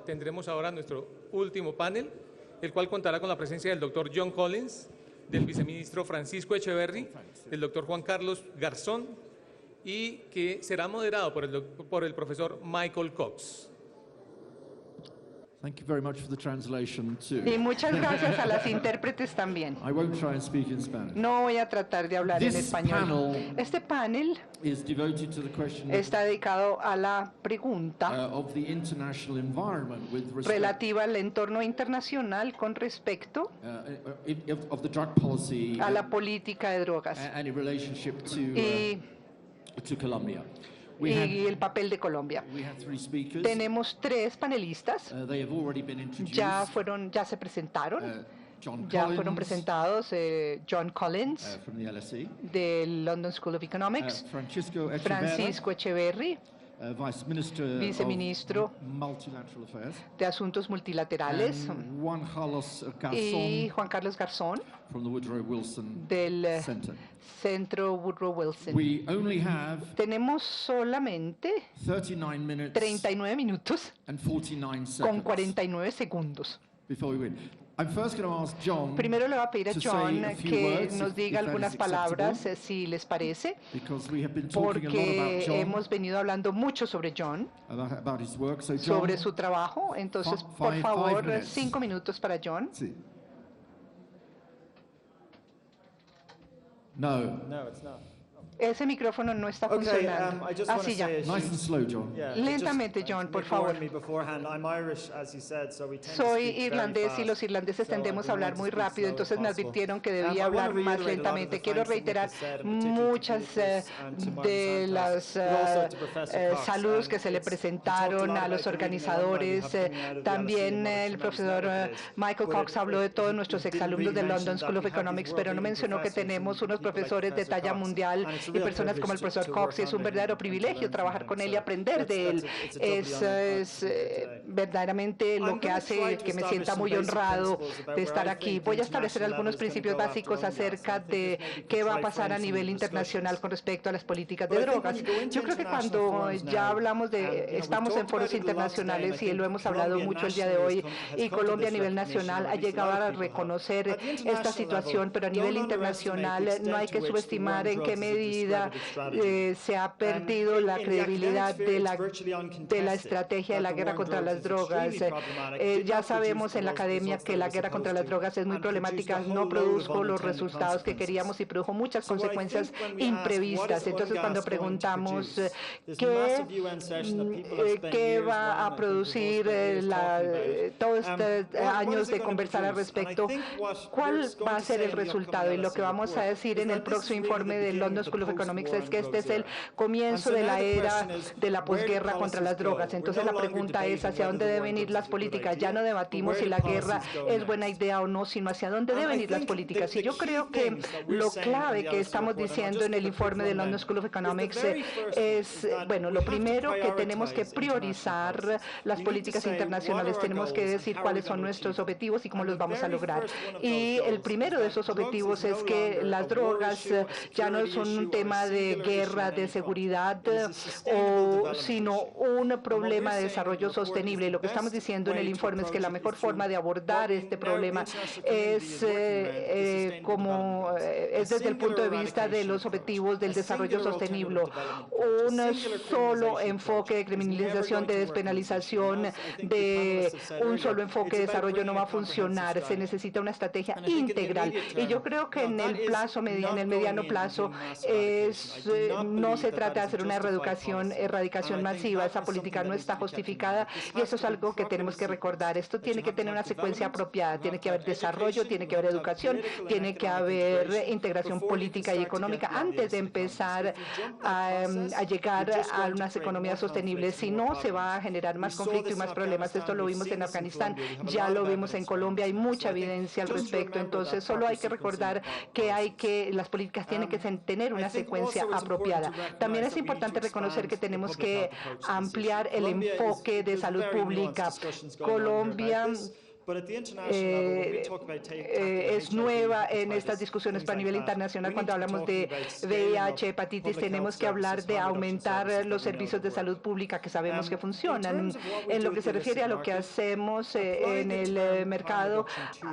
tendremos ahora nuestro último panel, el cual contará con la presencia del doctor John Collins, del viceministro Francisco Echeverry, del doctor Juan Carlos Garzón, y que será moderado por el profesor Michael Cox. Thank you very much for the translation too. Y muchas gracias a las intérpretes también. I won't try and speak in Spanish. No voy a tratar de hablar en español. Este panel is devoted to the question está dedicado a la pregunta of the international environment with respect relativa al entorno internacional con respecto of the drug policy a la política de drogas and in relationship to Colombia. Y el papel de Colombia. Tenemos 3 panelistas. Ya se presentaron. Ya fueron presentados John Collins del London School of Economics, Francisco Echeverry, viceministro de Asuntos Multilaterales, y Juan Carlos Garzón del Centro Woodrow Wilson. Tenemos solamente 39 minutos con 49 segundos. Primero le voy a pedir a John que nos diga algunas palabras, si les parece, porque hemos venido hablando mucho sobre John, sobre su trabajo. Entonces, por favor, 5 minutos para John. No, it's not. Ese micrófono no está funcionando. Así ya. Nice and slow, John. Lentamente, John, por favor. Soy irlandés y los irlandeses tendemos a hablar muy rápido, entonces me advirtieron que debía hablar más lentamente. Quiero reiterar muchas de las saludos que se le presentaron a los organizadores. También el profesor Michael Cox habló de todos nuestros exalumnos del London School of Economics, pero no mencionó que tenemos unos profesores de talla mundial y personas como el profesor Cox. Es un verdadero privilegio trabajar con él y aprender de él. Es verdaderamente lo que hace que me sienta muy honrado de estar aquí. Voy a establecer algunos principios básicos acerca de qué va a pasar a nivel internacional con respecto a las políticas de drogas. Yo creo que cuando ya hablamos estamos en foros internacionales y lo hemos hablado mucho el día de hoy, y Colombia a nivel nacional ha llegado a reconocer esta situación, pero a nivel internacional no hay que subestimar en qué medida se ha perdido la credibilidad de la estrategia de la guerra contra las drogas. Ya sabemos en la academia que la guerra contra las drogas es muy problemática, no produjo los resultados que queríamos y produjo muchas consecuencias imprevistas. Entonces, cuando preguntamos qué va a producir todos estos años de conversar al respecto, ¿cuál va a ser el resultado? Y lo que vamos a decir en el próximo informe del London School of Economics es que este es el comienzo de la era de la posguerra contra las drogas. Entonces la pregunta es hacia dónde deben ir las políticas. Ya no debatimos si la guerra es buena idea o no, sino hacia dónde deben ir las políticas. Y yo creo que lo clave que estamos diciendo en el informe del London School of Economics es, bueno, lo primero, que tenemos que priorizar las políticas internacionales. Tenemos que decir cuáles son nuestros objetivos y cómo los vamos a lograr. Y el primero de esos objetivos es que las drogas ya no son un tema de guerra, de seguridad, sino un problema de desarrollo sostenible. Lo que estamos diciendo en el informe es que la mejor forma de abordar este problema es desde el punto de vista de los objetivos del desarrollo sostenible. Un solo enfoque de criminalización, de despenalización, de un solo enfoque de desarrollo no va a funcionar. Se necesita una estrategia integral. Y yo creo que en el mediano plazo no se trata de hacer una erradicación masiva. Esa política no está justificada y eso es algo que tenemos que recordar. Esto tiene que tener una secuencia apropiada. Tiene que haber desarrollo, tiene que haber educación, tiene que haber integración política y económica antes de empezar a llegar a unas economías sostenibles. Si no, se va a generar más conflicto y más problemas. Esto lo vimos en Afganistán, ya lo vimos en Colombia. Hay mucha evidencia al respecto. Entonces, solo hay que recordar que las políticas tienen que tener una secuencia apropiada. También es importante reconocer que tenemos que ampliar el enfoque de salud pública. Colombia es nueva en estas discusiones a nivel internacional. Cuando hablamos de VIH, hepatitis, tenemos que hablar de aumentar los servicios de salud pública que sabemos que funcionan. En lo que se refiere a lo que hacemos en el mercado,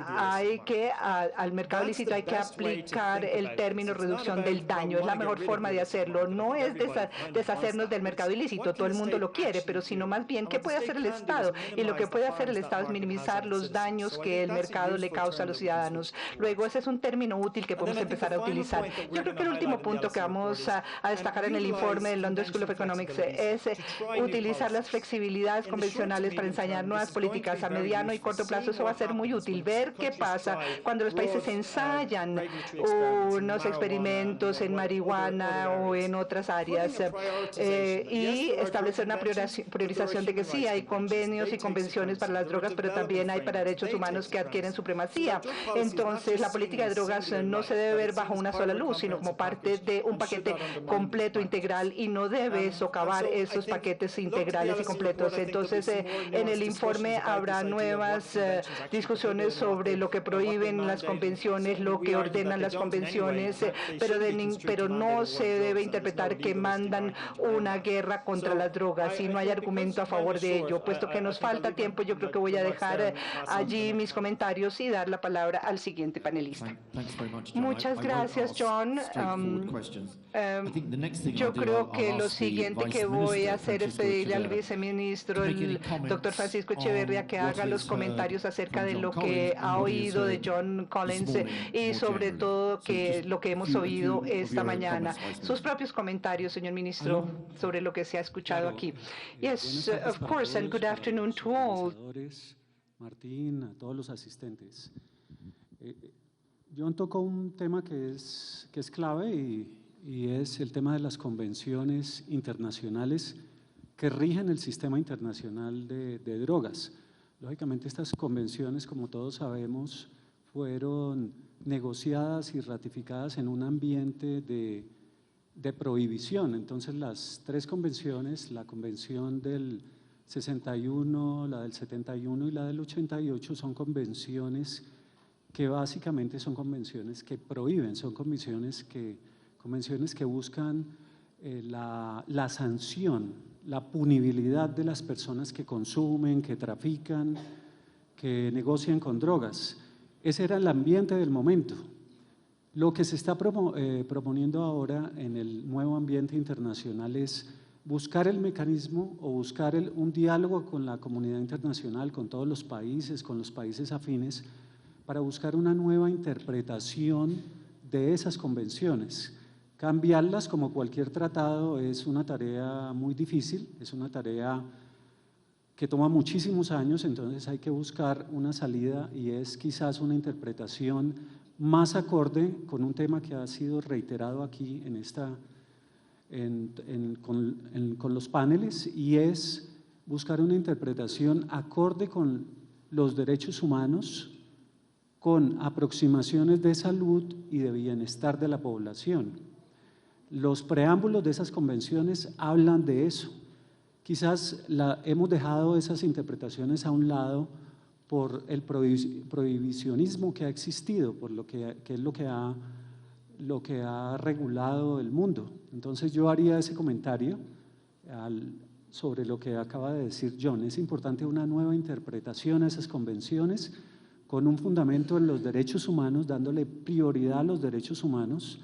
al mercado ilícito hay que aplicar el término reducción del daño. Es la mejor forma de hacerlo. No es deshacernos del mercado ilícito, todo el mundo lo quiere, pero sino más bien, ¿qué puede hacer el Estado? Y lo que puede hacer el Estado es minimizar los daños que el mercado le causa a los ciudadanos. Luego, ese es un término útil que podemos empezar a utilizar. Yo creo que el último punto que vamos a destacar en el informe del London School of Economics es utilizar las flexibilidades convencionales para ensayar nuevas políticas a mediano y corto plazo. Eso va a ser muy útil. Ver qué pasa cuando los países ensayan unos experimentos en marihuana o en otras áreas y establecer una priorización de que sí, hay convenios y convenciones para las drogas, pero también hay para derechos humanos que adquieren supremacía. Entonces, la política de drogas no se debe ver bajo una sola luz, sino como parte de un paquete completo, integral, y no debe socavar esos paquetes integrales y completos. Entonces, en el informe habrá nuevas discusiones sobre lo que prohíben las convenciones, lo que ordenan las convenciones, pero no se debe interpretar que mandan una guerra contra las drogas y no hay argumento a favor de ello. Puesto que nos falta tiempo, yo creo que voy a dejar allí mis comentarios y dar la palabra al siguiente panelista. Muchas gracias, John. Yo creo que lo siguiente que voy a hacer es pedirle al viceministro, el doctor Francisco Echeverría, que haga los comentarios acerca de lo que ha oído de John Collins y sobre todo lo que hemos oído esta mañana. Sus propios comentarios, señor ministro, sobre lo que se ha escuchado aquí. Yes, of course, and good afternoon to all. Martín, a todos los asistentes. John tocó un tema que es clave y es el tema de las convenciones internacionales que rigen el sistema internacional de drogas. Lógicamente, estas convenciones, como todos sabemos, fueron negociadas y ratificadas en un ambiente de prohibición. Entonces, las tres convenciones, la convención del 61, la del 71 y la del 88, son convenciones que básicamente son convenciones que prohíben, son convenciones que buscan la sanción, la punibilidad de las personas que consumen, que trafican, que negocian con drogas. Ese era el ambiente del momento. Lo que se está proponiendo ahora en el nuevo ambiente internacional es buscar el mecanismo o buscar un diálogo con la comunidad internacional, con todos los países, con los países afines, para buscar una nueva interpretación de esas convenciones. Cambiarlas, como cualquier tratado, es una tarea muy difícil, es una tarea que toma muchísimos años, entonces hay que buscar una salida y es quizás una interpretación más acorde con un tema que ha sido reiterado aquí con los paneles, y es buscar una interpretación acorde con los derechos humanos, con aproximaciones de salud y de bienestar de la población. Los preámbulos de esas convenciones hablan de eso. Quizás hemos dejado esas interpretaciones a un lado por el prohibicionismo que ha existido, por que es lo que ha regulado el mundo. Entonces yo haría ese comentario sobre lo que acaba de decir John. Es importante una nueva interpretación a esas convenciones con un fundamento en los derechos humanos, dándole prioridad a los derechos humanos.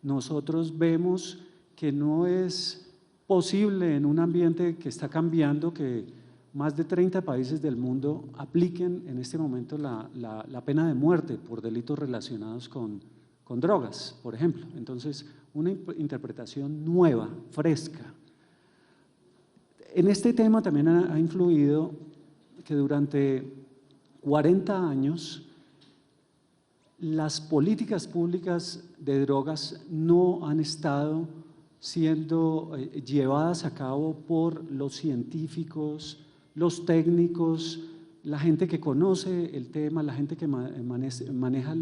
Nosotros vemos que no es posible en un ambiente que está cambiando que más de 30 países del mundo apliquen en este momento la pena de muerte por delitos relacionados con drogas, por ejemplo. Entonces, una interpretación nueva, fresca. En este tema también ha influido que durante 40 años las políticas públicas de drogas no han estado siendo llevadas a cabo por los científicos, los técnicos, la gente que conoce el tema, la gente que maneja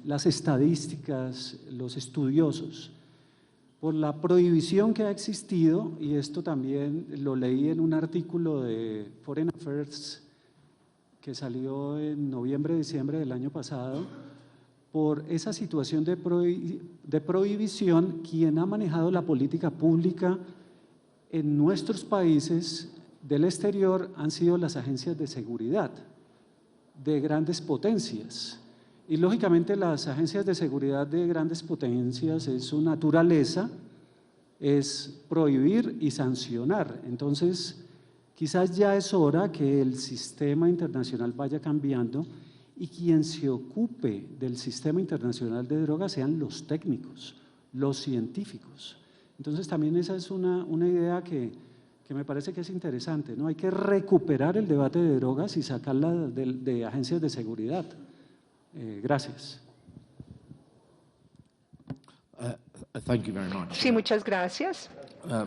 las estadísticas, los estudiosos. Por la prohibición que ha existido, y esto también lo leí en un artículo de Foreign Affairs que salió en noviembre, diciembre del año pasado, por esa situación de prohibición. Quien ha manejado la política pública en nuestros países del exterior han sido las agencias de seguridad de grandes potencias. Y lógicamente las agencias de seguridad de grandes potencias, es su naturaleza, es prohibir y sancionar. Entonces, quizás ya es hora que el sistema internacional vaya cambiando y quien se ocupe del sistema internacional de drogas sean los técnicos, los científicos. Entonces también esa es una idea que me parece que es interesante, ¿no? Hay que recuperar el debate de drogas y sacarla de agencias de seguridad. Gracias. Thank you very much. Sí, muchas gracias.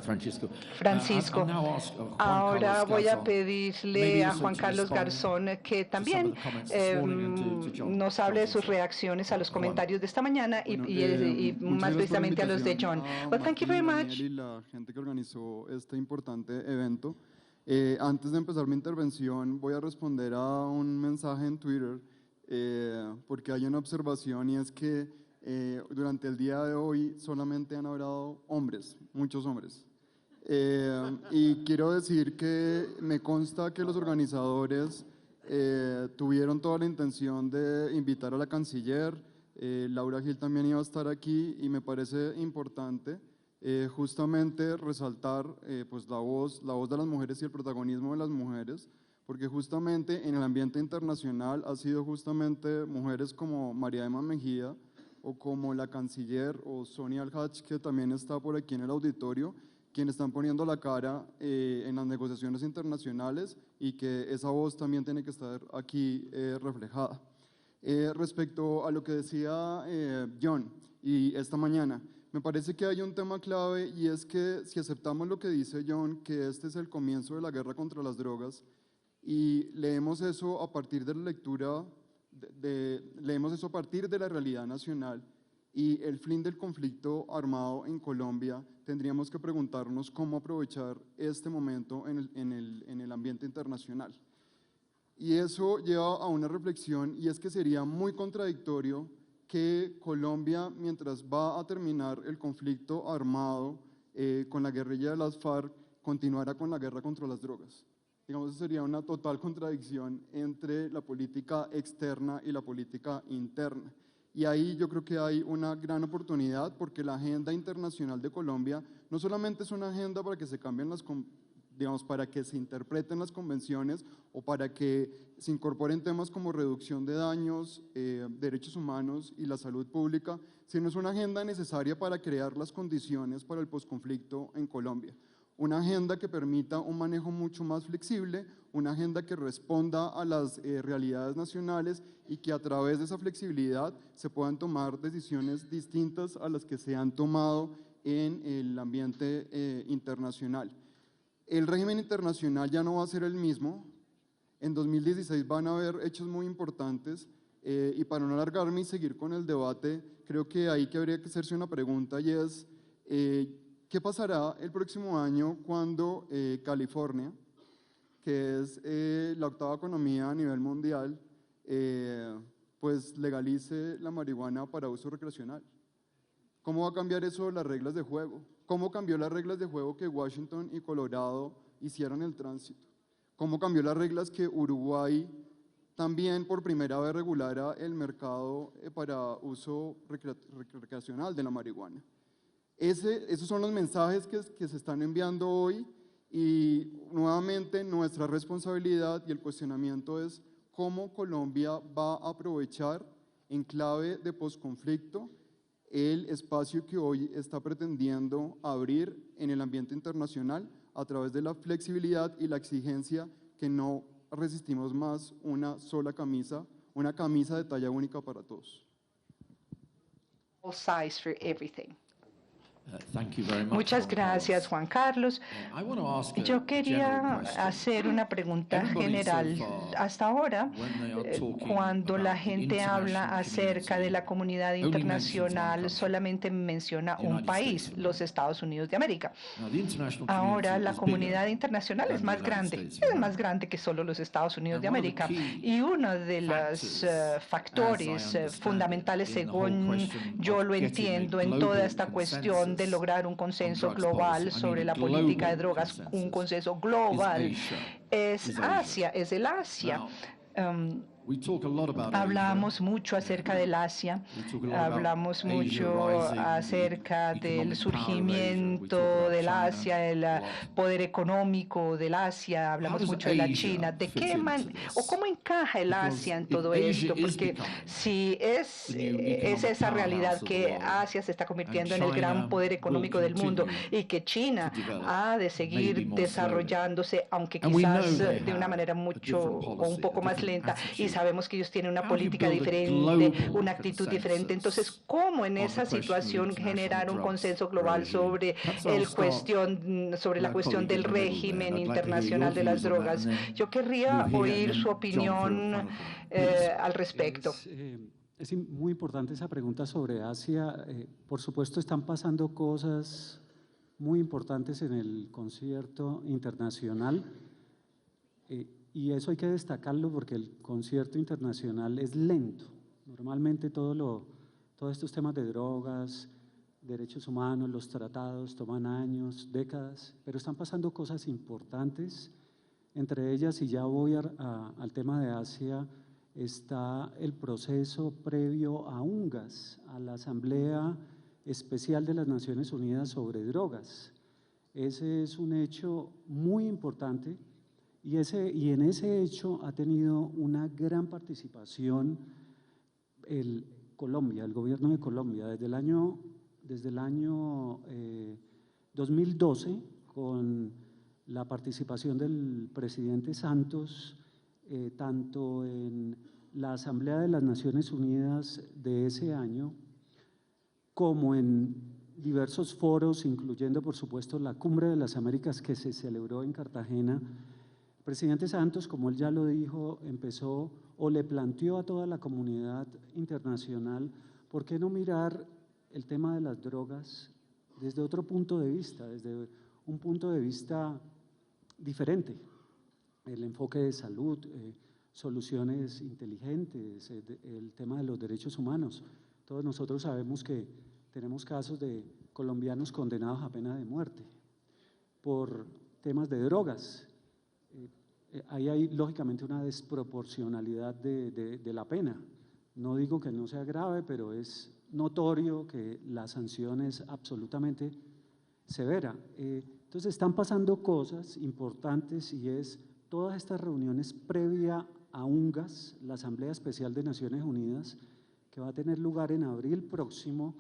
Francisco. Francisco. Ahora voy a pedirle a Juan Carlos Garzón que también nos hable de sus reacciones a los comentarios de esta mañana y más precisamente a los de John. Well, thank you very much. Y la gente que organizó este importante evento. Antes de empezar mi intervención, voy a responder a un mensaje en Twitter porque hay una observación y es que durante el día de hoy solamente han hablado hombres, muchos hombres. Y quiero decir que me consta que los organizadores tuvieron toda la intención de invitar a la canciller. Laura Gil también iba a estar aquí y me parece importante justamente resaltar pues la voz de las mujeres y el protagonismo de las mujeres, porque justamente en el ambiente internacional ha sido justamente mujeres como María Emma Mejía o como la canciller o Sonia Al-Haj, que también está por aquí en el auditorio, quienes están poniendo la cara en las negociaciones internacionales y que esa voz también tiene que estar aquí reflejada. Respecto a lo que decía John y esta mañana, me parece que hay un tema clave y es que si aceptamos lo que dice John, que este es el comienzo de la guerra contra las drogas, y leemos eso a partir de la lectura leemos eso a partir de la realidad nacional y el fin del conflicto armado en Colombia, tendríamos que preguntarnos cómo aprovechar este momento en el ambiente internacional. Y eso lleva a una reflexión, y es que sería muy contradictorio que Colombia, mientras va a terminar el conflicto armado con la guerrilla de las FARC, continuara con la guerra contra las drogas. Digamos, eso sería una total contradicción entre la política externa y la política interna. Y ahí yo creo que hay una gran oportunidad porque la agenda internacional de Colombia no solamente es una agenda para que se cambien para que se interpreten las convenciones o para que se incorporen temas como reducción de daños, derechos humanos y la salud pública, sino es una agenda necesaria para crear las condiciones para el posconflicto en Colombia. Una agenda que permita un manejo mucho más flexible, una agenda que responda a las realidades nacionales y que a través de esa flexibilidad se puedan tomar decisiones distintas a las que se han tomado en el ambiente internacional. El régimen internacional ya no va a ser el mismo. En 2016 van a haber hechos muy importantes y para no alargarme y seguir con el debate, creo que ahí que habría que hacerse una pregunta y es ¿qué pasará el próximo año cuando California, que es la octava economía a nivel mundial, pues legalice la marihuana para uso recreacional? ¿Cómo va a cambiar eso las reglas de juego? ¿Cómo cambió las reglas de juego que Washington y Colorado hicieron el tránsito? ¿Cómo cambió las reglas que Uruguay también por primera vez regulara el mercado para uso recreacional de la marihuana? Esos son los mensajes que se están enviando hoy y nuevamente nuestra responsabilidad y el cuestionamiento es cómo Colombia va a aprovechar en clave de posconflicto el espacio que hoy está pretendiendo abrir en el ambiente internacional a través de la flexibilidad y la exigencia que no resistimos más una sola camisa, una camisa de talla única para todos. All size for everything. Muchas gracias, Juan Carlos. Yo quería hacer una pregunta general. Hasta ahora, cuando la gente habla acerca de la comunidad internacional, solamente menciona un país, los Estados Unidos de América. Ahora, la comunidad internacional es más grande que solo los Estados Unidos de América. Y uno de los factores fundamentales, según yo lo entiendo, en toda esta cuestión de lograr un consenso global sobre la política de drogas, un consenso global, es Asia, es el Asia. Hablamos mucho acerca del Asia, hablamos mucho acerca del surgimiento del Asia, el poder económico del Asia, hablamos mucho de la China. ¿De qué o cómo encaja el Asia en todo esto? Porque si es esa realidad que Asia se está convirtiendo en el gran poder económico del mundo y que China ha de seguir desarrollándose, aunque quizás de una manera mucho o un poco más lenta, y sabemos que ellos tienen una política diferente, una actitud diferente. Entonces, ¿cómo en esa situación generar un consenso global sobre la cuestión del régimen internacional de las drogas? Yo querría oír su opinión al respecto. Es muy importante esa pregunta sobre Asia. Por supuesto, están pasando cosas muy importantes en el concierto internacional. Y eso hay que destacarlo porque el concierto internacional es lento. Normalmente todos estos temas de drogas, derechos humanos, los tratados toman años, décadas, pero están pasando cosas importantes. Entre ellas, y ya voy al tema de Asia, está el proceso previo a UNGAS, a la Asamblea Especial de las Naciones Unidas sobre Drogas. Ese es un hecho muy importante. Y en ese hecho ha tenido una gran participación Colombia, el gobierno de Colombia, desde el año 2012, con la participación del presidente Santos, tanto en la Asamblea de las Naciones Unidas de ese año, como en diversos foros, incluyendo por supuesto la Cumbre de las Américas que se celebró en Cartagena. El presidente Santos, como él ya lo dijo, empezó o le planteó a toda la comunidad internacional, ¿por qué no mirar el tema de las drogas desde otro punto de vista, desde un punto de vista diferente? El enfoque de salud, soluciones inteligentes, el tema de los derechos humanos. Todos nosotros sabemos que tenemos casos de colombianos condenados a pena de muerte por temas de drogas. Ahí hay lógicamente una desproporcionalidad de la pena. No digo que no sea grave, pero es notorio que la sanción es absolutamente severa. Entonces están pasando cosas importantes y es todas estas reuniones previa a UNGAS, la Asamblea Especial de Naciones Unidas, que va a tener lugar en abril próximo,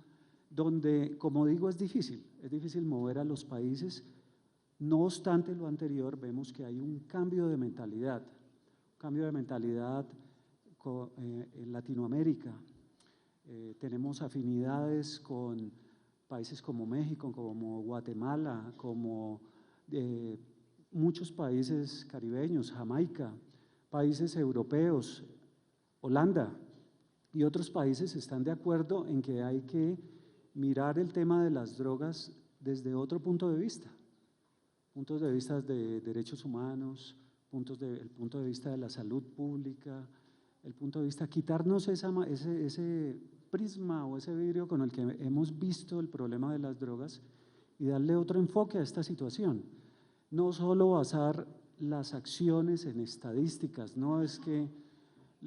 donde, como digo, es difícil mover a los países. No obstante lo anterior, vemos que hay un cambio de mentalidad en Latinoamérica. Tenemos afinidades con países como México, como Guatemala, como muchos países caribeños, Jamaica, países europeos, Holanda y otros países están de acuerdo en que hay que mirar el tema de las drogas desde otro punto de vista. Puntos de vista de derechos humanos, el punto de vista de la salud pública, el punto de vista, quitarnos ese prisma o ese vidrio con el que hemos visto el problema de las drogas y darle otro enfoque a esta situación. No solo basar las acciones en estadísticas, no es que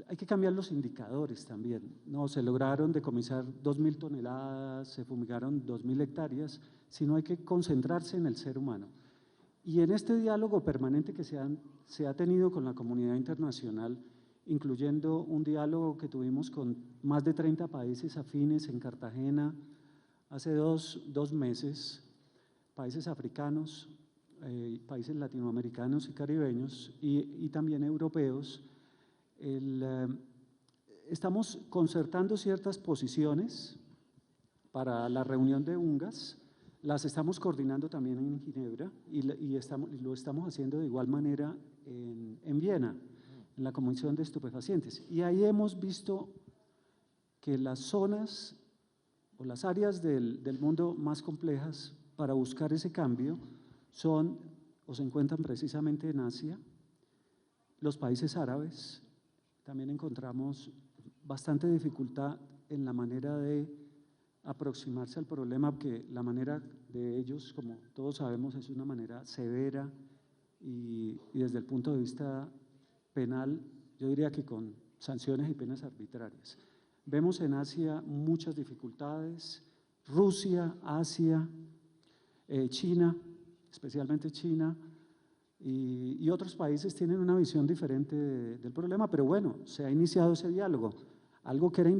hay que cambiar los indicadores también. No, se lograron decomisar 2.000 toneladas, se fumigaron 2.000 hectáreas, sino hay que concentrarse en el ser humano. Y en este diálogo permanente que se ha tenido con la comunidad internacional, incluyendo un diálogo que tuvimos con más de 30 países afines en Cartagena hace dos meses, países africanos, países latinoamericanos y caribeños y también europeos, estamos concertando ciertas posiciones para la reunión de UNGAS, Las estamos coordinando también en Ginebra y lo estamos haciendo de igual manera en Viena, en la Comisión de Estupefacientes. Y ahí hemos visto que las zonas o las áreas del mundo más complejas para buscar ese cambio son o se encuentran precisamente en Asia, los países árabes. También encontramos bastante dificultad en la manera de aproximarse al problema, porque la manera de ellos, como todos sabemos, es una manera severa y desde el punto de vista penal, yo diría que con sanciones y penas arbitrarias. Vemos en Asia muchas dificultades, Rusia, Asia, China, especialmente China, y otros países tienen una visión diferente del problema, pero bueno, se ha iniciado ese diálogo, algo que era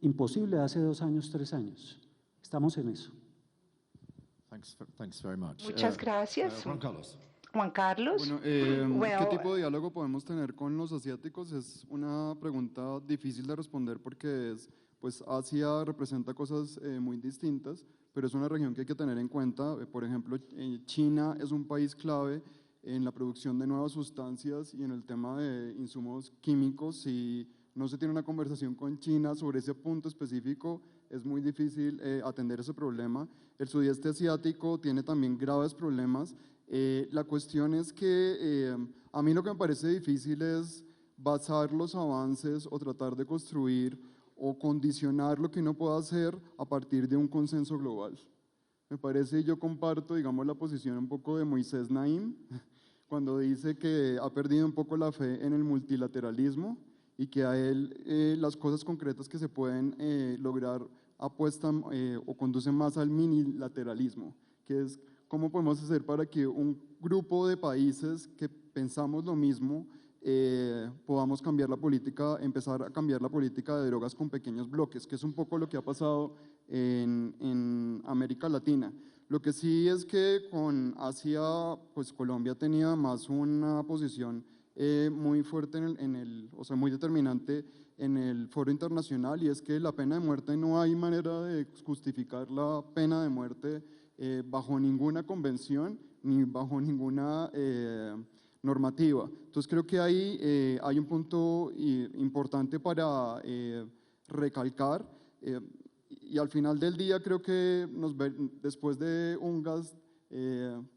imposible hace 2 años, 3 años. Estamos en eso. Thanks very much. Muchas gracias. Juan Carlos. Juan Carlos. Bueno, ¿qué tipo de diálogo podemos tener con los asiáticos? Es una pregunta difícil de responder porque pues Asia representa cosas muy distintas, pero es una región que hay que tener en cuenta. Por ejemplo, China es un país clave en la producción de nuevas sustancias y en el tema de insumos químicos. Si no se tiene una conversación con China sobre ese punto específico, es muy difícil atender ese problema. El sudeste asiático tiene también graves problemas. La cuestión es que a mí lo que me parece difícil es basar los avances o tratar de construir o condicionar lo que uno pueda hacer a partir de un consenso global. Me parece, yo comparto, digamos, la posición un poco de Moisés Naim, cuando dice que ha perdido un poco la fe en el multilateralismo y que a él las cosas concretas que se pueden lograr apuestan o conducen más al minilateralismo, que es cómo podemos hacer para que un grupo de países que pensamos lo mismo podamos cambiar la política, empezar a cambiar la política de drogas con pequeños bloques, que es un poco lo que ha pasado en América Latina. Lo que sí es que con Asia, pues Colombia tenía más una posición muy fuerte o sea, muy determinante en el foro internacional, y es que la pena de muerte no hay manera de justificar la pena de muerte bajo ninguna convención ni bajo ninguna normativa. Entonces creo que ahí hay un punto importante para recalcar, y al final del día creo que después de UNGAS,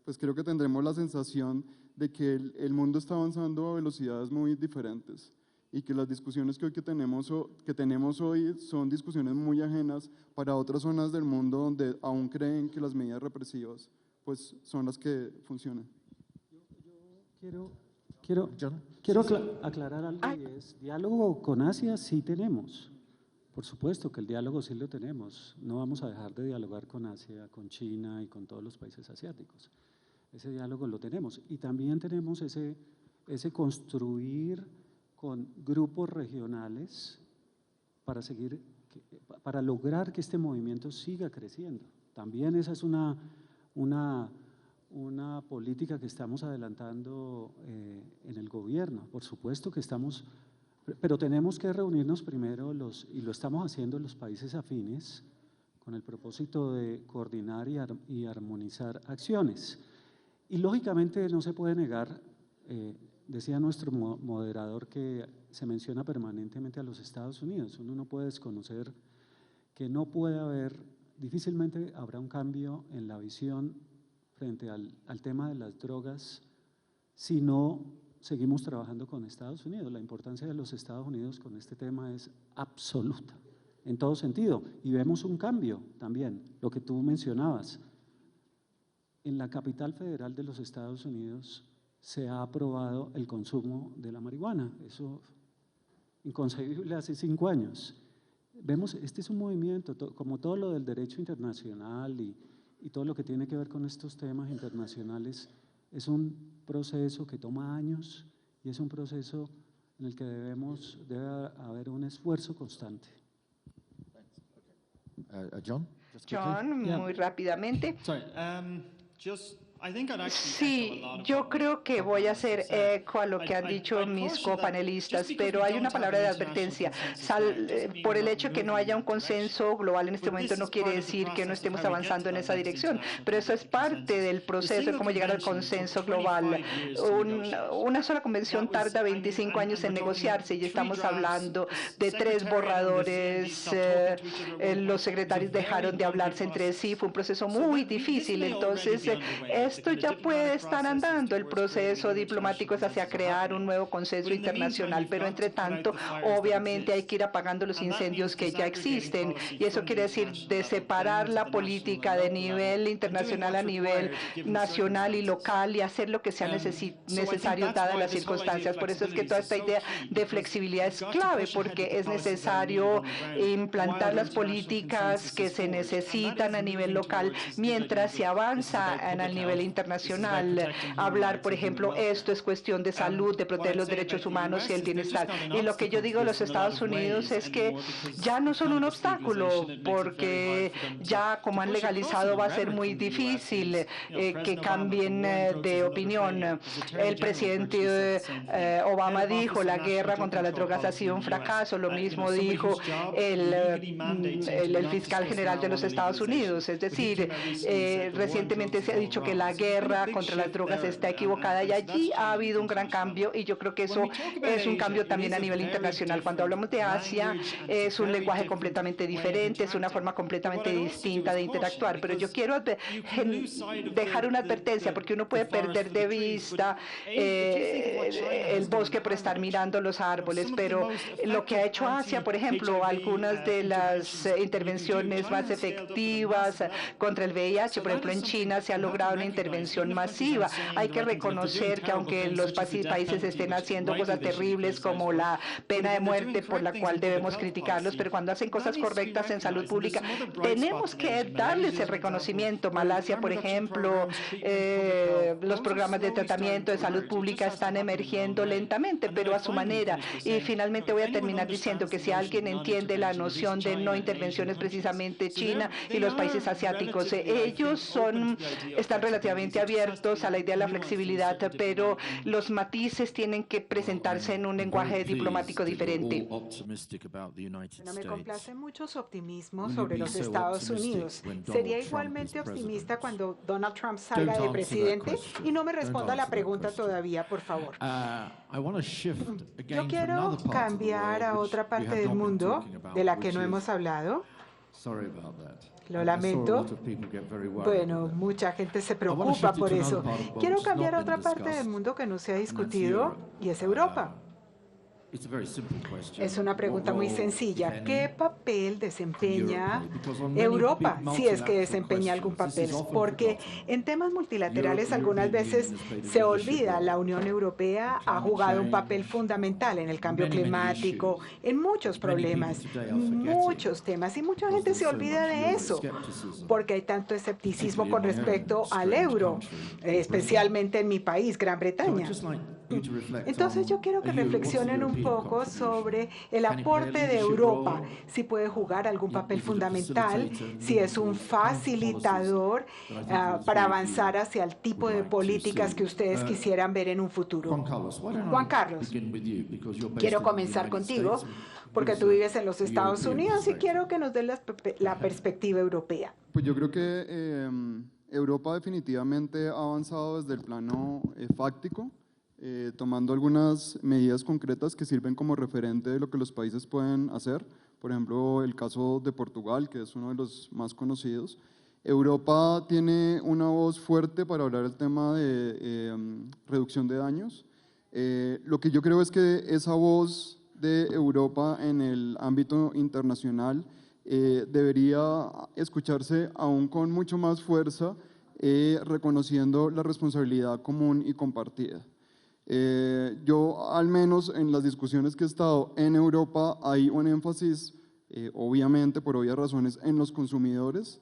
pues creo que tendremos la sensación de que el mundo está avanzando a velocidades muy diferentes y que las discusiones que tenemos hoy son discusiones muy ajenas para otras zonas del mundo donde aún creen que las medidas represivas pues son las que funcionan. Quiero aclarar algo, y es, diálogo con Asia sí tenemos. Por supuesto que el diálogo sí lo tenemos. No vamos a dejar de dialogar con Asia, con China y con todos los países asiáticos. Ese diálogo lo tenemos. Y también tenemos ese construir con grupos regionales para lograr que este movimiento siga creciendo. También esa es una política que estamos adelantando en el gobierno. Por supuesto que estamos, pero tenemos que reunirnos primero y lo estamos haciendo en los países afines con el propósito de coordinar y armonizar acciones. Y lógicamente no se puede negar, decía nuestro moderador, que se menciona permanentemente a los Estados Unidos. Uno no puede desconocer que no puede haber, difícilmente habrá un cambio en la visión frente al tema de las drogas si no seguimos trabajando con Estados Unidos. La importancia de los Estados Unidos con este tema es absoluta, en todo sentido. Y vemos un cambio también, lo que tú mencionabas. En la capital federal de los Estados Unidos se ha aprobado el consumo de la marihuana. Eso inconcebible hace 5 años. Vemos, este es un movimiento, como todo lo del derecho internacional y todo lo que tiene que ver con estos temas internacionales, es un proceso que toma años y es un proceso en el que debe haber un esfuerzo constante. John? John, muy rápidamente. Sorry, Sí, yo creo que voy a hacer eco a lo que han dicho mis copanelistas, pero hay una palabra de advertencia. Por el hecho de que no haya un consenso global en este momento no quiere decir que no estemos avanzando en esa dirección, pero eso es parte del proceso de cómo llegar al consenso global. Una sola convención tarda 25 años en negociarse y estamos hablando de 3 borradores. Los secretarios dejaron de hablarse entre sí, fue un proceso muy difícil, entonces esto ya puede estar andando. El proceso diplomático es hacia crear un nuevo consenso internacional, pero entre tanto, obviamente hay que ir apagando los incendios que ya existen, y eso quiere decir de separar la política de nivel internacional a nivel nacional y local y hacer lo que sea necesario dadas las circunstancias. Por eso es que toda esta idea de flexibilidad es clave, porque es necesario implantar las políticas que se necesitan a nivel local mientras se avanza a nivel internacional. Hablar, por ejemplo, esto es cuestión de salud, de proteger los derechos humanos y el bienestar. Y lo que yo digo de los Estados Unidos es que ya no son un obstáculo, porque ya como han legalizado va a ser muy difícil que cambien de opinión. El presidente Obama dijo la guerra contra las drogas ha sido un fracaso, lo mismo dijo el fiscal general de los Estados Unidos. Es decir, recientemente se ha dicho que la guerra contra las drogas está equivocada y allí ha habido un gran cambio, y yo creo que eso es un cambio también a nivel internacional. Cuando hablamos de Asia es un lenguaje completamente diferente, es una forma completamente distinta de interactuar, pero yo quiero dejar una advertencia, porque uno puede perder de vista el bosque por estar mirando los árboles, pero lo que ha hecho Asia, por ejemplo, algunas de las intervenciones más efectivas contra el VIH, por ejemplo, en China se ha logrado una intervención masiva. Hay que reconocer que aunque los países estén haciendo cosas terribles como la pena de muerte, por la cual debemos criticarlos, pero cuando hacen cosas correctas en salud pública, tenemos que darles el reconocimiento. Malasia, por ejemplo, los programas de tratamiento de salud pública están emergiendo lentamente, pero a su manera. Y finalmente voy a terminar diciendo que si alguien entiende la noción de no intervención es precisamente China y los países asiáticos. Ellos están relativamente abiertos a la idea de la flexibilidad, pero los matices tienen que presentarse en un lenguaje diplomático diferente. Me complace mucho su optimismo sobre los Estados Unidos. ¿Sería igualmente optimista cuando Donald Trump salga de presidente? Y no me responda la pregunta todavía, por favor. Yo quiero cambiar a otra parte del mundo de la que no hemos hablado. Lo lamento. Bueno, mucha gente se preocupa por eso. Quiero cambiar a otra parte del mundo que no se ha discutido, y es Europa. Es una pregunta muy sencilla. ¿Qué papel desempeña Europa, si es que desempeña algún papel? Porque en temas multilaterales algunas veces se olvida. La Unión Europea ha jugado un papel fundamental en el cambio climático, en muchos problemas, muchos temas, y mucha gente se olvida de eso, porque hay tanto escepticismo con respecto al euro, especialmente en mi país, Gran Bretaña. Entonces yo quiero que reflexionen un poco sobre el aporte de Europa, si puede jugar algún papel fundamental, si es un facilitador para avanzar hacia el tipo de políticas que ustedes quisieran ver en un futuro. Juan Carlos, quiero comenzar contigo, porque tú vives en los Estados Unidos y quiero que nos des la perspectiva europea. Pues yo creo que Europa definitivamente ha avanzado desde el plano fáctico, tomando algunas medidas concretas que sirven como referente de lo que los países pueden hacer. Por ejemplo, el caso de Portugal, que es uno de los más conocidos. Europa tiene una voz fuerte para hablar del tema de reducción de daños. Lo que yo creo es que esa voz de Europa en el ámbito internacional debería escucharse aún con mucho más fuerza, reconociendo la responsabilidad común y compartida. Yo, al menos en las discusiones que he estado en Europa, hay un énfasis, obviamente por obvias razones, en los consumidores.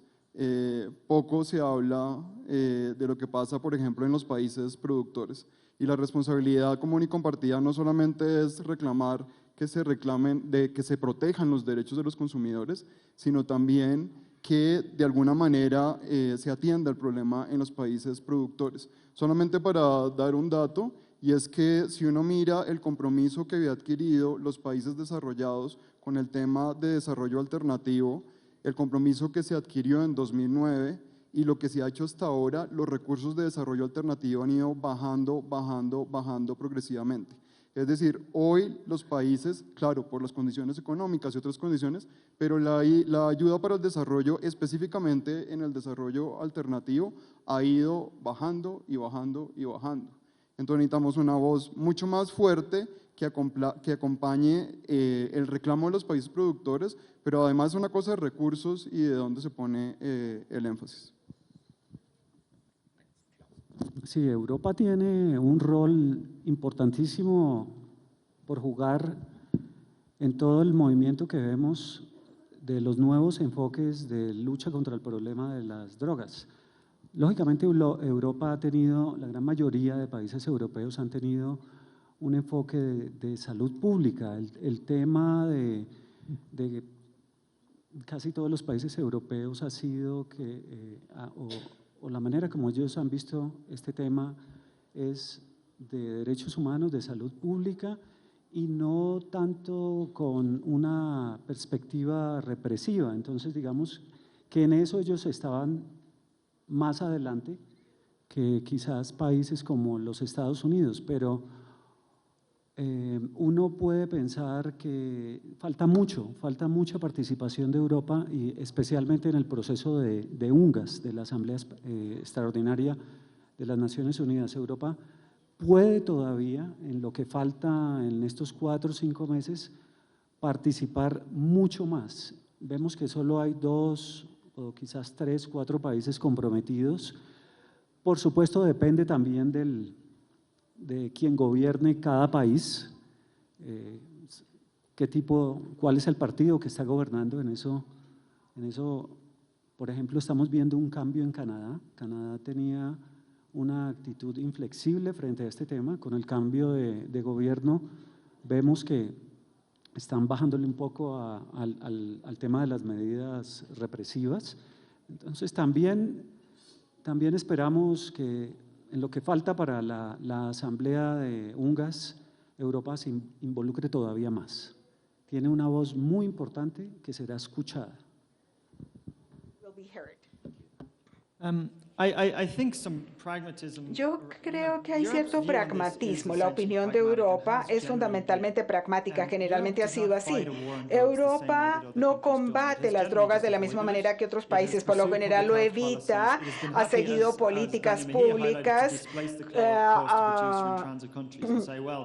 Poco se habla de lo que pasa, por ejemplo, en los países productores. Y la responsabilidad común y compartida no solamente es reclamar que se protejan los derechos de los consumidores, sino también que de alguna manera se atienda el problema en los países productores. Solamente para dar un dato, y es que si uno mira el compromiso que había adquirido los países desarrollados con el tema de desarrollo alternativo, el compromiso que se adquirió en 2009 y lo que se ha hecho hasta ahora, los recursos de desarrollo alternativo han ido bajando progresivamente. Es decir, hoy los países, claro, por las condiciones económicas y otras condiciones, pero la ayuda para el desarrollo, específicamente en el desarrollo alternativo, ha ido bajando y bajando y bajando. Entonces necesitamos una voz mucho más fuerte que acompañe el reclamo de los países productores, pero además es una cosa de recursos y de dónde se pone el énfasis. Sí, Europa tiene un rol importantísimo por jugar en todo el movimiento que vemos de los nuevos enfoques de lucha contra el problema de las drogas. Lógicamente, Europa ha tenido, la gran mayoría de países europeos han tenido un enfoque de salud pública. El tema de casi todos los países europeos ha sido que, o la manera como ellos han visto este tema es de derechos humanos, de salud pública, y no tanto con una perspectiva represiva. Entonces, digamos que en eso ellos estaban más adelante que quizás países como los Estados Unidos, pero uno puede pensar que falta mucha participación de Europa, y especialmente en el proceso de UNGAS, de la Asamblea Extraordinaria de las Naciones Unidas. Europa puede todavía, en lo que falta en estos 4 o 5 meses, participar mucho más. Vemos que solo hay 2 o quizás 3, 4 países comprometidos. Por supuesto, depende también de quien gobierne cada país, cuál es el partido que está gobernando en eso. Por ejemplo, estamos viendo un cambio en Canadá. Canadá tenía una actitud inflexible frente a este tema. Con el cambio de gobierno vemos que están bajándole un poco al tema de las medidas represivas. Entonces también esperamos que en lo que falta para la Asamblea de UNGAS, Europa se involucre todavía más. Tiene una voz muy importante que será escuchada. Yo creo que hay cierto pragmatismo. La opinión de Europa es fundamentalmente pragmática, generalmente ha sido así. Europa no combate las drogas de la misma manera que otros países, por lo general lo evita, ha seguido políticas públicas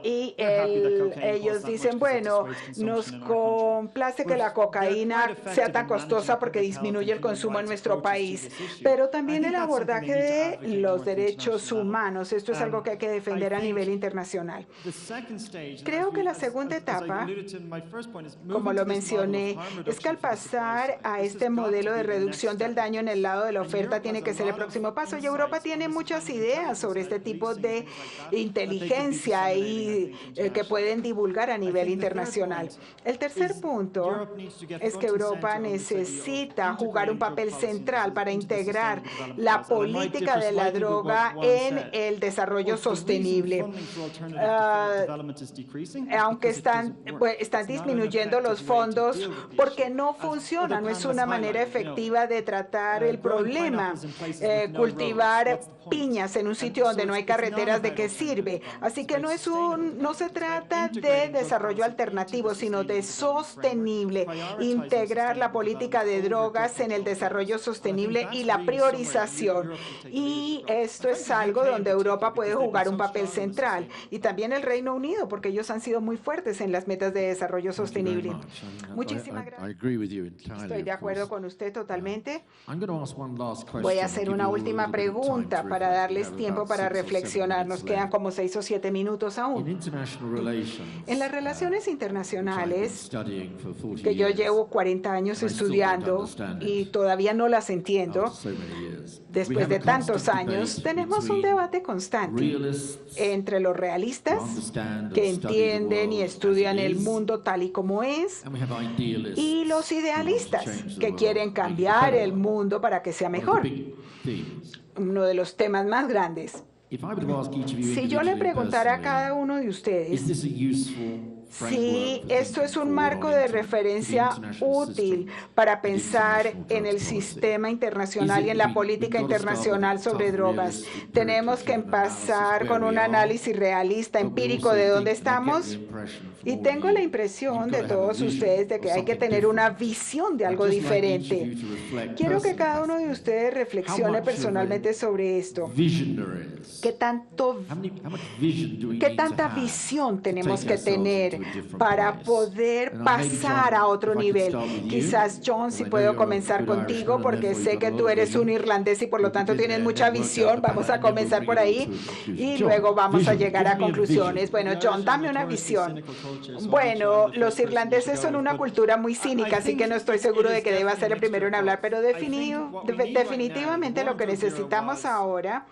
y ellos dicen, bueno, nos complace que la cocaína sea tan costosa porque disminuye el consumo en nuestro país, pero también el abordaje de los derechos humanos. Esto es algo que hay que defender a nivel internacional. Creo que la segunda etapa, como lo mencioné, es que al pasar a este modelo de reducción del daño en el lado de la oferta tiene que ser el próximo paso. Y Europa tiene muchas ideas sobre este tipo de inteligencia y que pueden divulgar a nivel internacional. El tercer punto es que Europa necesita jugar un papel central para integrar la política de la droga en el desarrollo sostenible. Aunque están disminuyendo los fondos porque no funciona, no es una manera efectiva de tratar el problema. Cultivar piñas en un sitio donde no hay carreteras, ¿de qué sirve? Así que no se trata de desarrollo alternativo, sino de sostenible. Integrar la política de drogas en el desarrollo sostenible y la priorización. Y esto es algo donde Europa puede jugar un papel central. Y también el Reino Unido, porque ellos han sido muy fuertes en las metas de desarrollo sostenible. Muchísimas gracias. Estoy de acuerdo con usted totalmente. Voy a hacer una última pregunta para darles tiempo para reflexionar. Nos quedan como 6 o 7 minutos aún. En las relaciones internacionales, que yo llevo 40 años estudiando y todavía no las entiendo, después después de tantos años, tenemos un debate constante entre los realistas, que entienden y estudian el mundo tal y como es, y los idealistas, que quieren cambiar el mundo para que sea mejor. Uno de los temas más grandes. Si yo le preguntara a cada uno de ustedes si esto es un marco de referencia útil para pensar en el sistema internacional y en la política internacional sobre drogas, tenemos que empezar con un análisis realista, empírico de dónde estamos. Y tengo la impresión de todos ustedes de que hay que tener una visión de algo diferente. Quiero que cada uno de ustedes reflexione personalmente sobre esto. ¿Qué tanta visión tenemos que tener para poder pasar a otro nivel? Quizás, John, si puedo comenzar contigo, porque sé que tú eres un irlandés y por lo tanto tienes mucha visión. Vamos a comenzar por ahí y luego vamos a llegar a conclusiones. Bueno, John, dame una visión. Bueno, los irlandeses son una cultura muy cínica, así que no estoy seguro de que deba ser el primero en hablar, pero definitivamente lo que necesitamos ahora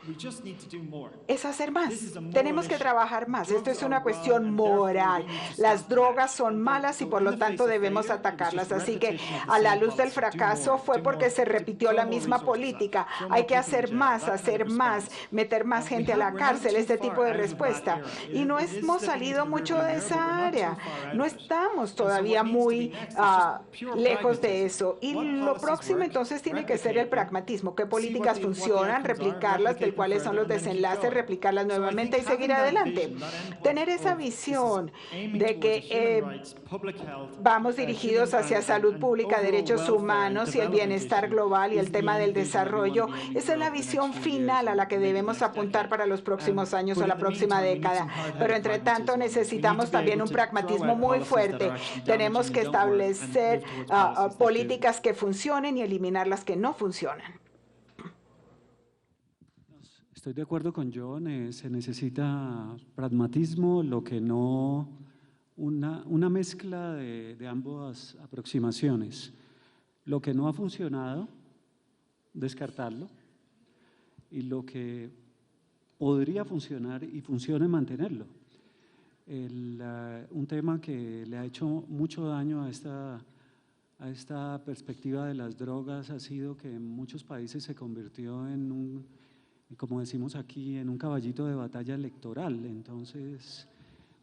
es hacer más. Tenemos que trabajar más. Esto es una cuestión moral. Las drogas son malas y por lo tanto debemos atacarlas. Así que a la luz del fracaso fue porque se repitió la misma política. Hay que hacer más, meter más gente a la cárcel, este tipo de respuesta. Y no hemos salido mucho de esa área. No estamos todavía muy lejos de eso. Y lo próximo entonces tiene que ser el pragmatismo. ¿Qué políticas funcionan? Replicarlas, del cuáles son los desenlaces, replicarlas nuevamente y seguir adelante. Tener esa visión de que vamos dirigidos hacia salud pública, derechos humanos y el bienestar global y el tema del desarrollo. Esa es la visión final a la que debemos apuntar para los próximos años o la próxima década. Pero entre tanto necesitamos también un pragmatismo muy fuerte. Tenemos que establecer políticas que funcionen y eliminar las que no funcionan. Estoy de acuerdo con John, se necesita pragmatismo, lo que no, una mezcla de ambas aproximaciones. Lo que no ha funcionado, descartarlo, y lo que podría funcionar y funcione, mantenerlo. Un tema que le ha hecho mucho daño a esta perspectiva de las drogas ha sido que en muchos países se convirtió en como decimos aquí, en un caballito de batalla electoral. Entonces,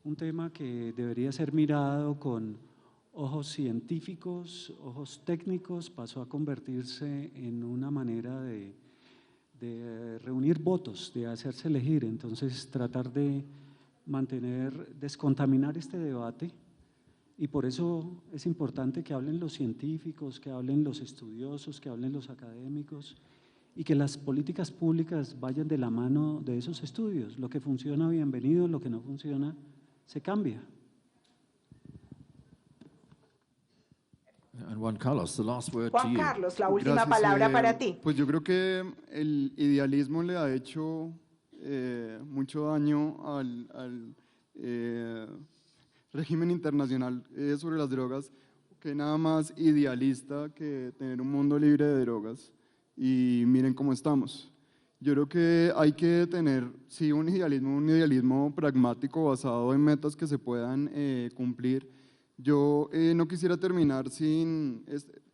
un tema que debería ser mirado con ojos científicos, ojos técnicos, pasó a convertirse en una manera de reunir votos, de hacerse elegir. Entonces, tratar de descontaminar este debate, y por eso es importante que hablen los científicos, que hablen los estudiosos, que hablen los académicos, y que las políticas públicas vayan de la mano de esos estudios. Lo que funciona, bienvenido; lo que no funciona, se cambia. Juan Carlos, la última palabra para ti. Pues yo creo que el idealismo le ha hecho mucho daño al régimen internacional sobre las drogas, que nada más idealista que tener un mundo libre de drogas. Y miren cómo estamos. Yo creo que hay que tener, sí, un idealismo pragmático basado en metas que se puedan cumplir. Yo no quisiera terminar sin,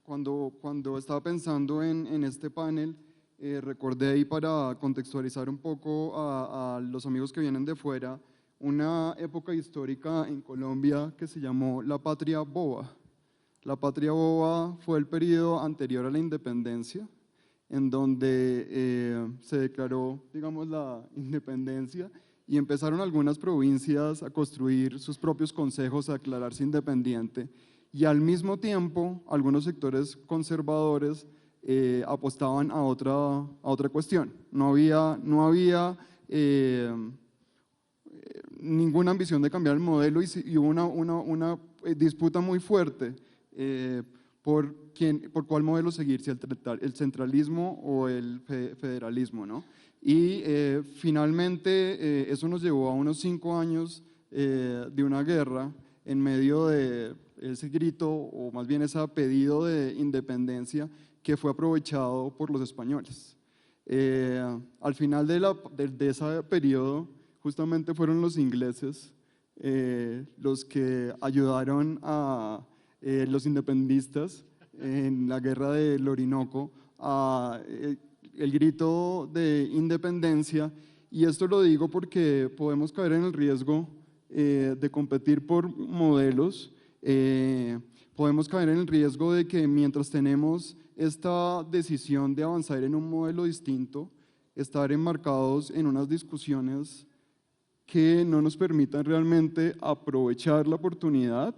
cuando estaba pensando en este panel, recordé, y para contextualizar un poco a los amigos que vienen de fuera, una época histórica en Colombia que se llamó la Patria Boba. La Patria Boba fue el periodo anterior a la independencia, en donde se declaró, digamos, la independencia, y empezaron algunas provincias a construir sus propios consejos, a declararse independiente, y al mismo tiempo algunos sectores conservadores apostaban a otra cuestión. No había ninguna ambición de cambiar el modelo, y hubo una disputa muy fuerte por cuál modelo seguir, si el centralismo o el federalismo, ¿no? Y finalmente eso nos llevó a unos 5 años de una guerra en medio de ese grito, o más bien ese pedido de independencia, que fue aprovechado por los españoles. Al final de ese periodo, justamente fueron los ingleses los que ayudaron a los independistas en la guerra del Orinoco, el grito de independencia. Y esto lo digo porque podemos caer en el riesgo de competir por modelos, podemos caer en el riesgo de que mientras tenemos esta decisión de avanzar en un modelo distinto, estar enmarcados en unas discusiones que no nos permitan realmente aprovechar la oportunidad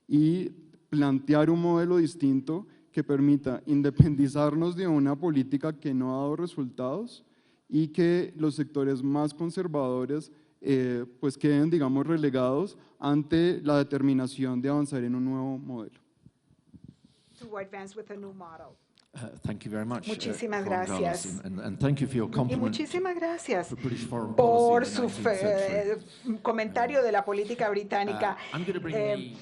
y plantear un modelo distinto que permita independizarnos de una política que no ha dado resultados y que los sectores más conservadores pues queden, digamos, relegados ante la determinación de avanzar en un nuevo modelo. Thank you very much, Muchísimas Juan Carlos, gracias. and thank you for your Y compliment muchísimas gracias for British foreign por policy su in the 19th century. comentario de la política británica. I'm going to bring the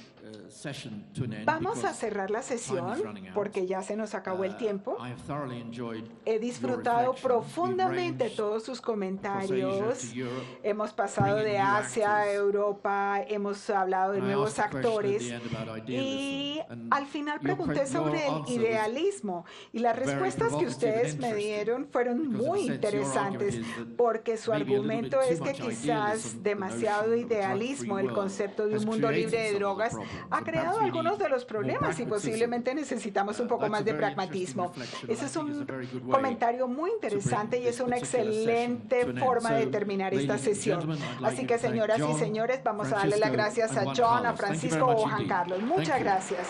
session to an end Vamos a because cerrar la time sesión is running out. porque ya se nos acabó el tiempo. I have thoroughly enjoyed He your disfrutado reflections. profundamente We've todos sus ranged comentarios. across Asia to Europe, Hemos pasado bringing de new Asia a actors. Europa, hemos hablado de And I nuevos asked a question at actores the end about y idealism, and al final your pregunté sobre el answer was idealismo y las very respuestas que provocative ustedes and me interesting, dieron fueron because in a muy sense your interesantes argument is that porque su maybe a little argumento bit too es que much quizás idealism, the demasiado notion of a idealismo, el drug-free concepto de un world, mundo has libre de created some of the drogas, problems, ha and creado perhaps we algunos de need los problemas y more posiblemente necesitamos un poco That's más a de very interesting pragmatismo. reflection, Ese and es I think un it's a very good way comentario muy interesante y es una excelente forma de terminar esta sesión. Así que, señoras y señores, vamos a darle las gracias a John, a Francisco o a Juan Carlos. Muchas gracias.